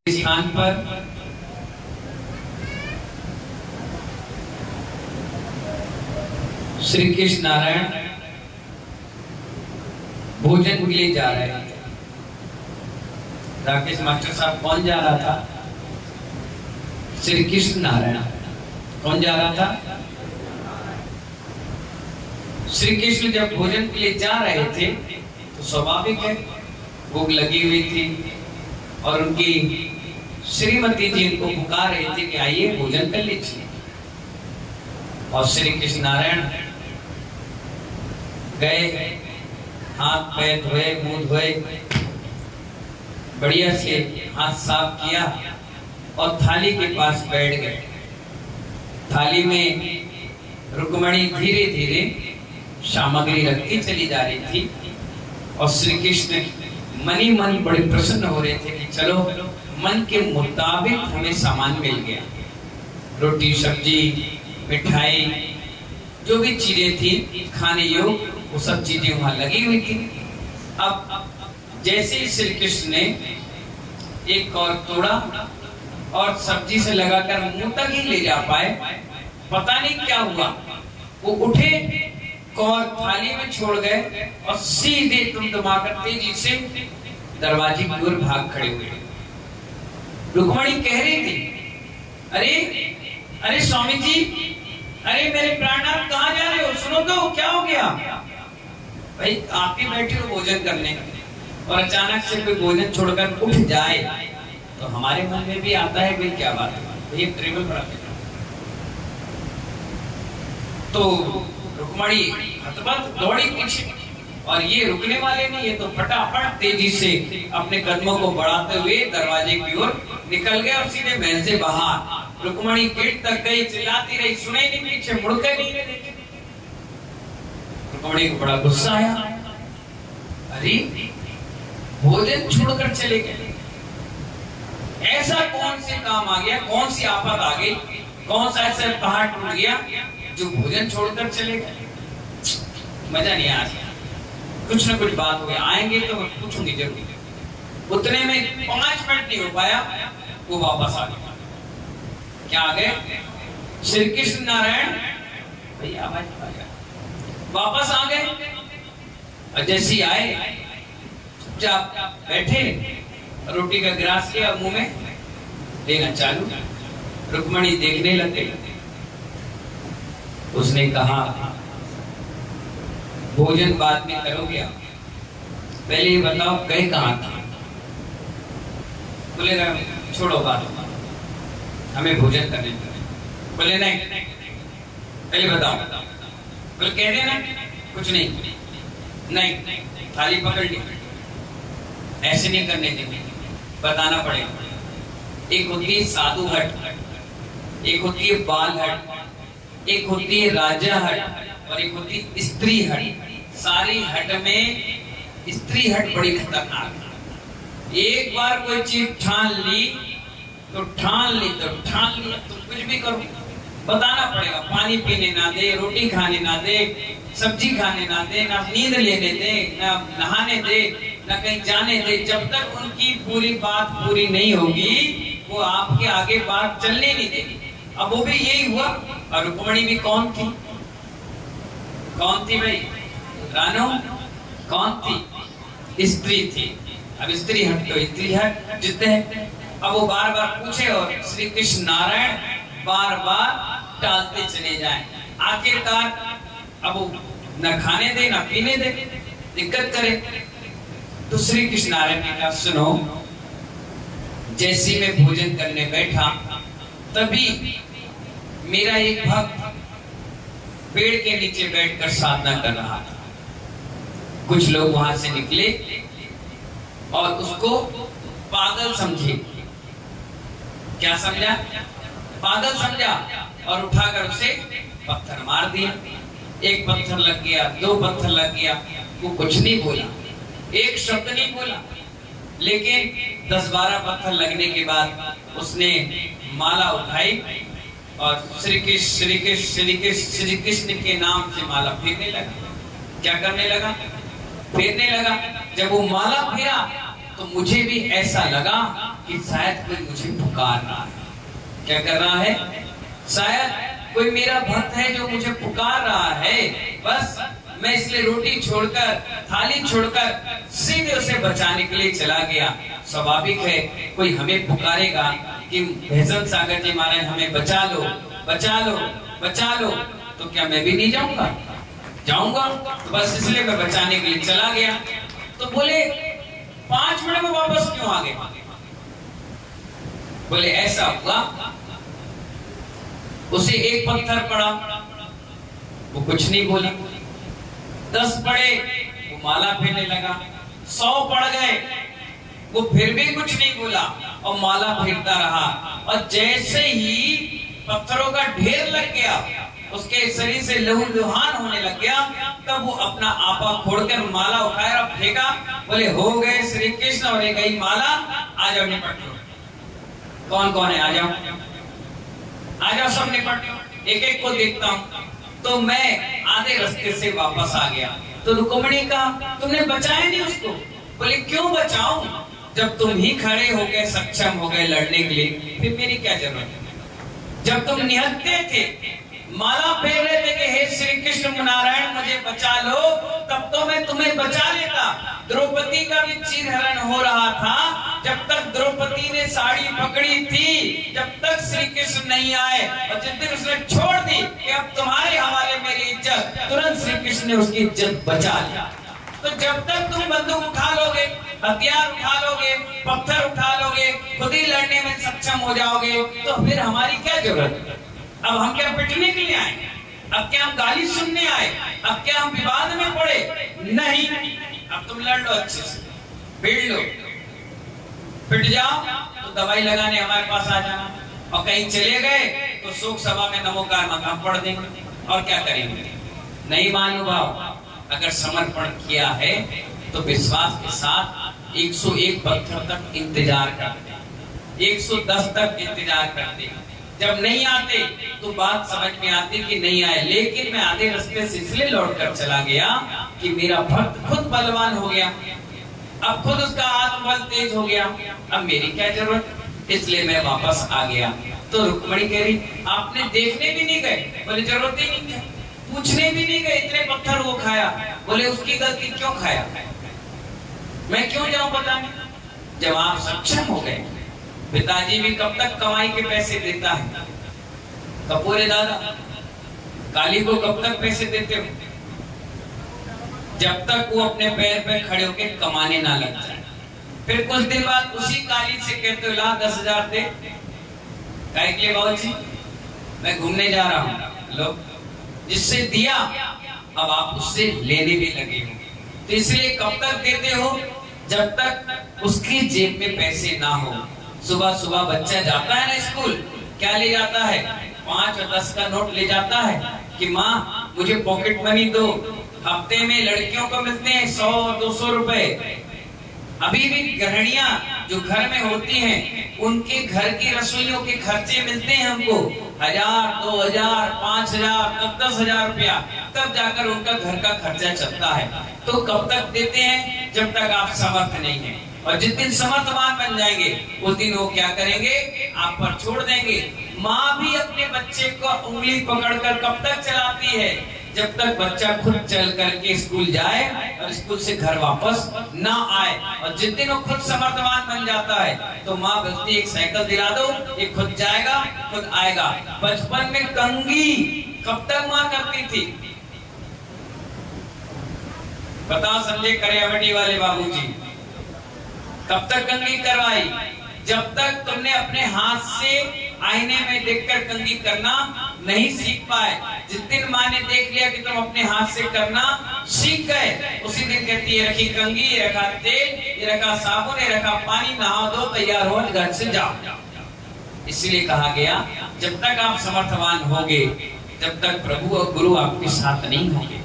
स्थान पर श्री कृष्ण नारायण भोजन के लिए जा रहे हैं। राकेश मास्टर साहब कौन जा रहा था? श्री कृष्ण नारायण। कौन जा रहा था? श्री कृष्ण जब भोजन के लिए जा रहे थे तो स्वाभाविक है भूख लगी हुई थी और उनकी श्रीमती जी उनको पुकार रही थी कि आइए भोजन कर लीजिए। और श्री कृष्ण नारायण गए, हाथ पैर धोए, मुंह धोए, बढ़िया से हाथ साफ किया और थाली के पास बैठ गए। थाली में रुक्मणी धीरे धीरे सामग्री रखती चली जा रही थी और श्री कृष्ण मनी मन बड़े प्रसन्न हो रहे थे कि चलो मन के मुताबिक हमें सामान मिल गया। रोटी, सब्जी, मिठाई, जो भी चीजें थी खाने योग्य वो सब चीजें वहां लगी हुई थी। अब जैसे ही श्री कृष्ण ने एक और तोड़ा और सब्जी से लगाकर मुंह तक ही ले जा पाए, पता नहीं क्या हुआ, वो उठे और थाली में छोड़ गए और सीधे तुमतमाकर तेजी से दरवाजे की ओर भाग खड़े हुए। रुक्मणी कह रही थी, अरे अरे स्वामी जी, अरे मेरे प्राणनाथ कहाँ जा रहे हो? सुनो तो क्या हो गया? भाई आप ही बैठे हो भोजन करने और अचानक से कोई भोजन छोड़कर उठ जाए तो हमारे मन में भी आता है भाई क्या बात है, ये ट्रेवल पर आते। तो रुक्मणी हतबत दौड़ी पीछे और ये रुकने वाले नहीं, ये तो फटाफट तेजी से अपने कदमों को बढ़ाते हुए दरवाजे की ओर निकल गए और सीधे महल से बाहर। रुक्मणी गेट तक गई, चिल्लाती रही, सुने नहीं, पीछे मुड़कर नहीं देखे। रुक्मणी को बड़ा गुस्सा आया, अरे भोजन छोड़कर चले गए, ऐसा कौन से काम आ गया, कौन सी आफत आ गई, कौन सा ऐसा पहाड़ टूट गया जो भोजन छोड़कर चले गए? मजा नहीं आ रहा, कुछ ना कुछ बात हो गई, आएंगे तो पूछूंगी जरूर। उतने में 5 मिनट नहीं हो पाया, वो वापस आ गया। क्या आ गए? श्री कृष्ण नारायण भैया वापस आ गए और जैसे आए चुपचाप बैठे, रोटी का गिलास लिया मुंह में लेना चालू। रुक्मणी देखने लगे। उसने कहा, भोजन बाद में करोगे आप, पहले ये बताओ गए कहाँ थे? बोलेगा छोड़ो बात, हमें भोजन करने दो। बोले नहीं, पहले बताओ। बोले कह देना कुछ नहीं, नहीं थाली पकड़ ली, ऐसे नहीं करने देंगे, बताना पड़ेगा। एक होती है साधु हट, एक होती है बाल हट, एक होती है राजा हट और एक होती है स्त्री हट। सारी हट में स्त्री हट बड़ी खतरनाक है। एक बार कोई चीज ठान ली तो ठान ली, तो ठान ली, तुम कुछ भी करो बताना पड़ेगा। पानी पीने ना दे, रोटी खाने ना दे, सब्जी खाने ना दे, ना नींद लेने दे, ना नहाने दे, ना कहीं जाने दे। जब तक उनकी पूरी बात पूरी नहीं होगी वो आपके आगे बात चलने नहीं देगी। अब वो भी यही हुआ। और रुक्मणी भी कौन थी? कौन थी भाई? रानो कौन थी? स्त्री थी। अब स्त्री हट तो स्त्री हट जितने हैं। अब वो बार बार पूछे और श्री कृष्ण नारायण बार बार टालते चले जाएं। आखिरकार अब वो न खाने दे न पीने दे, दिक्कत करे। तो श्री कृष्ण नारायण ने कहा, सुनो, जैसे मैं भोजन करने बैठा तभी मेरा एक भक्त पेड़ के नीचे बैठकर साधना कर रहा था। कुछ लोग वहां से निकले और उसको पागल समझे। क्या समझा? पागल समझा और उठाकर उसे पत्थर मार दिया। एक पत्थर लग गया, 2 पत्थर लग गया, वो कुछ नहीं बोला, एक शब्द नहीं बोला। लेकिन 10-12 पत्थर लगने के बाद उसने माला उठाई और श्री कृष्ण के नाम से माला फेरने लगा। क्या करने लगा? फेरने लगा। जब वो माला फेरा तो मुझे भी ऐसा लगा कि शायद कोई मुझे पुकार रहा है। क्या कर रहा है? शायद कोई मेरा भक्त है जो मुझे पुकार रहा है। बस मैं इसलिए रोटी छोड़कर, थाली छोड़कर सीधे उसे बचाने के लिए चला गया। स्वाभाविक है कोई हमें पुकारेगा कि भैसन सागर जी महाराज हमें बचा लो, बचा लो, बचा लो, तो क्या मैं भी नहीं जाऊंगा? जाऊंगा। तो बस इसलिए मैं बचाने के लिए चला गया। तो बोले 5 मिनट में वापस क्यों आ गए? बोले ऐसा हुआ, उसे एक पत्थर पड़ा, वो कुछ नहीं बोला। 10 पड़े, वो माला फेरने लगा। 100 पड़ गए, वो फिर भी कुछ नहीं बोला और माला फेरता रहा। और जैसे ही पत्थरों का ढेर लग गया, उसके शरीर से लहूलुहान होने लग गया, तब वो अपना आपा खोड़कर माला उठाया और फेंका। बोले हो गए श्री कृष्ण और एक गई माला, आ जाओ निपट लो। कौन कौन है? आ जाओ, आ जाओ सब निपट लो। एक एक को देखता हूं। तो मैं आधे रास्ते से वापस आ गया। तो रुक्मिणी कहा तुमने बचाया नहीं उसको? बोले क्यों बचाऊं, जब तुम ही खड़े हो गए, सक्षम हो गए लड़ने के लिए, फिर मेरी क्या जरूरत है? जब तुम निहत्ते थे, माला फेर रहे थे कि हे श्री कृष्ण नारायण मुझे बचा लो, तब तो मैं तुम्हें बचा लेता। द्रौपदी का भी चीरहरण हो रहा था। जब तक द्रौपदी ने साड़ी पकड़ी थी, जब तक श्री कृष्ण नहीं आए, और जिस दिन उसने छोड़ दी कि अब तुम्हारे हवाले मेरी इज्जत, तुरंत श्री कृष्ण ने उसकी इज्जत बचा लिया। तो जब तक तुम बंदूक उठा लोगे, हथियार उठा लोगे, पत्थर उठा लोगे, खुद ही लड़ने में सक्षम हो जाओगे, तो फिर हमारी क्या जरूरत है? अब हम क्या पिटने के लिए आए? अब क्या हम गाली सुनने आए? अब क्या हम विवाद में पड़े? नहीं, अब तुम लड़ लो, अच्छे से भिड़ लो, पिट जाओ तो दवाई लगाने हमारे पास आ जाना, और कहीं चले गए तो शोक सभा में नमोकार मकाम पढ़ देंगे, और क्या करेंगे? नहीं महानुभाव, अगर समर्पण किया है तो विश्वास के साथ 101 पत्थर तक इंतजार करते, 110 तक इंतजार करते। जब नहीं आते तो बात समझ में आती कि नहीं आए, लेकिन मैं आधे रास्ते से इसलिए लौट कर चला गया कि मेरा भक्त खुद बलवान हो गया, अब खुद उसका आत्मबल तेज हो गया, अब मेरी क्या जरूरत, इसलिए मैं वापस आ गया। तो रुक्मिणी कह रही आपने देखने भी नहीं गए? बोले जरूरत ही नहीं है, पूछने भी नहीं गए, इतने पत्थर वो खाया। बोले उसकी गलती क्यों खाया, मैं क्यों जाऊं बताने? जब आप सक्षम हो गए, पिताजी भी कब तक कमाई के पैसे देता है? कपूरे दादा काली को कब तक पैसे देते हो? जब तक वो अपने पैर पे खड़े होके कमाने ना लग जाए। फिर कुछ दिन बाद उसी काली से कहते हो ला 10,000 दे, क्या के लिए बाबू जी मैं घूमने जा रहा हूँ। लो, जिससे दिया अब आप उससे लेने भी लगे हो। तो इसलिए कब तक देते हो? जब तक उसकी जेब में पैसे ना हो। सुबह सुबह बच्चा जाता है ना स्कूल, क्या ले जाता है? 5 और 10 का नोट ले जाता है कि माँ मुझे पॉकेट मनी दो। हफ्ते में लड़कियों को मिलते हैं 100-200 रुपए। अभी भी गृहिणियां जो घर में होती हैं, उनके घर की रसोइयों के खर्चे मिलते हैं हमको 1000, 2000, 5000, 10,000 रुपया, तब जाकर उनका घर का खर्चा चलता है। तो कब तक देते हैं? जब तक आप समर्थ नहीं है। और जिस दिन समर्थवान बन जाएंगे, उस दिन वो क्या करेंगे? आप पर छोड़ देंगे। माँ भी अपने बच्चे को उंगली पकड़कर कब तक चलाती है? जब तक बच्चा खुद चल करके स्कूल जाए और स्कूल से घर वापस ना आए। और जिस दिन वो खुद समर्थवान बन जाता है, तो माँ बोलती एक साइकिल दिला दो, ये खुद जाएगा, खुद आएगा। बचपन में कंघी कब तक माँ करती थी? बताओ संजय करियावटी वाले बाबूजी, कब तक कंघी करवाई? जब तक तुमने अपने हाथ से आईने में देखकर कंघी करना नहीं सीख पाए। जिस दिन माँ ने देख लिया कि तुम अपने हाथ से करना सीख गए, उसी दिन कहती है रखी कंघी, ये रखा तेल, ये रखा साबुन, ये रखा पानी, नहाओ दो, तैयार हो, घर से जाओ। इसलिए कहा गया जब तक आप समर्थवान होगे, जब तक प्रभु और गुरु आपके साथ नहीं होंगे।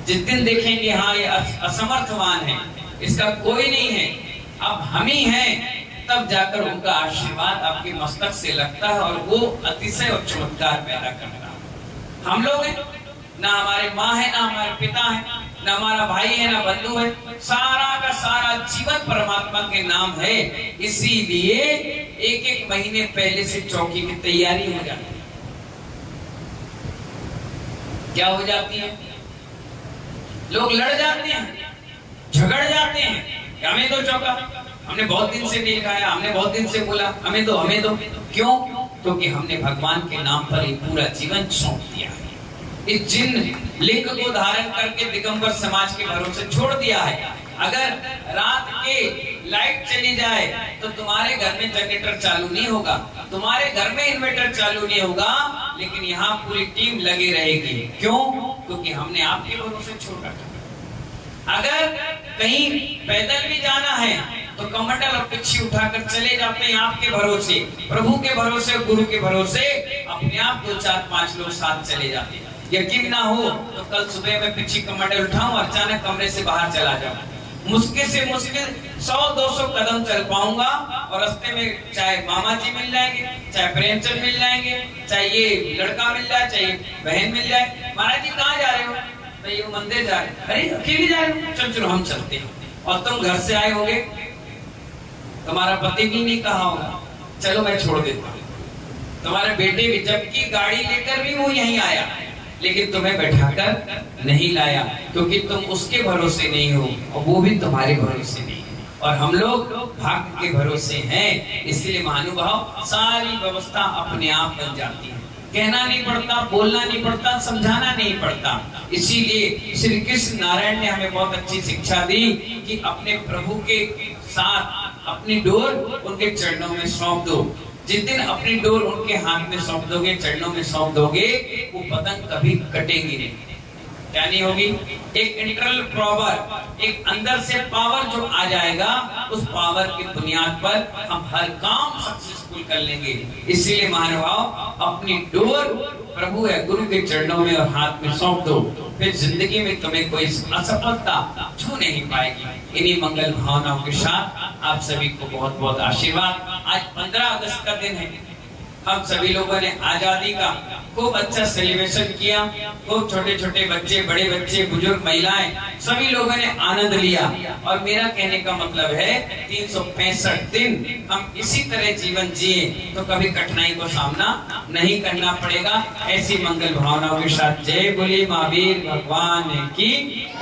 जिस दिन देखेंगे हाँ ये असमर्थवान है, इसका कोई नहीं है, अब हम ही हैं, तब जाकर उनका आशीर्वाद आपके मस्तक से लगता है और वो अतिशय और चमत्कार पैदा करता है। हम लोग हैं ना, हमारे माँ है ना हमारे पिता है, न हमारा भाई है, न बंधु है, सारा का सारा जीवन परमात्मा के नाम है। इसीलिए एक एक महीने पहले से चौकी की तैयारी हो जाती है। क्या हो जाती है? लोग लड़ जाते हैं, झगड़ जाते हैं, हमें तो चौका, हमने बहुत दिन से नहीं खाया, हमने बहुत दिन से बोला हमें तो, हमें तो। क्यों? क्योंकि हमने भगवान के नाम पर एक पूरा जीवन सौंप दिया है। इस जिन लिंग को धारण करके दिगंबर समाज के भरोसे छोड़ दिया है। अगर रात के लाइट चली जाए तो तुम्हारे घर में जनरेटर चालू नहीं होगा, तुम्हारे घर में इन्वर्टर चालू नहीं होगा, लेकिन यहाँ पूरी टीम लगी रहेगी। क्यों? क्योंकि हमने आपके भरोसे छोड़ रखा। अगर कहीं पैदल भी जाना है तो कमंडल और पिच्छी उठाकर चले जाते हैं आपके भरोसे, प्रभु के भरोसे, गुरु के भरोसे। अपने आप 2 4 5 लोग साथ चले जाते हैं। यकीन ना हो तो कल सुबह मैं पिच्छी कमंडल उठाऊं, अचानक कमरे से बाहर चला जाऊं, मुश्किल से मुश्किल 100-200 कदम चल पाऊंगा, और रास्ते में चाहे मामा जी मिल जाएंगे, चाहे प्रेमचंद मिल जाएंगे, चाहे ये लड़का मिल जाए, चाहे बहन मिल जाए। महाराज जी कहाँ जा रहे हो? मैं ये मंदिर जा रहे। अरे अकेले जा रहे हो? चल चलो हम चलते हैं। और तुम घर से आए होगे, तुम्हारा पति भी नहीं कहा होगा चलो मैं छोड़ देता हूँ, तुम्हारे बेटे भी, जबकि गाड़ी लेकर भी वो यहीं आया, लेकिन तुम्हें बैठाकर नहीं लाया, क्योंकि तुम उसके भरोसे नहीं हो और वो भी तुम्हारे भरोसे नहीं है, और हम लोग भाग्य के भरोसे हैं। इसलिए महानुभाव सारी व्यवस्था अपने आप बन जाती है, कहना नहीं पड़ता, बोलना नहीं पड़ता, समझाना नहीं पड़ता। इसीलिए श्री कृष्ण नारायण ने हमें बहुत अच्छी शिक्षा दी कि अपने प्रभु के साथ अपनी डोर उनके चरणों में सौंप दो। जिस दिन अपनी डोर उनके हाथ में सौंप दोगे, चरणों में सौंप दोगे, वो पतंग कभी कटेगी नहीं। क्या नहीं होगी? एक इंटरनल पावर, एक अंदर से पावर जो आ जाएगा, उस पावर की बुनियाद पर हम हर काम सक्सेसफुल कर लेंगे। इसीलिए महानुभाव अपनी डोर प्रभु है गुरु के चरणों में और हाथ में सौंप दो, फिर जिंदगी में तुम्हें कोई असफलता छू नहीं पाएगी। इन्हीं मंगल भावनाओं के साथ आप सभी को बहुत बहुत आशीर्वाद। आज 15 अगस्त का दिन है, हम सभी लोगों ने आजादी का खूब अच्छा सेलिब्रेशन किया। खूब छोटे छोटे बच्चे, बड़े बच्चे, बुजुर्ग, महिलाएं, सभी लोगों ने आनंद लिया। और मेरा कहने का मतलब है 365 दिन हम इसी तरह जीवन जिए तो कभी कठिनाई को सामना नहीं करना पड़ेगा। ऐसी मंगल भावनाओं के साथ जय बोले महावीर भगवान की।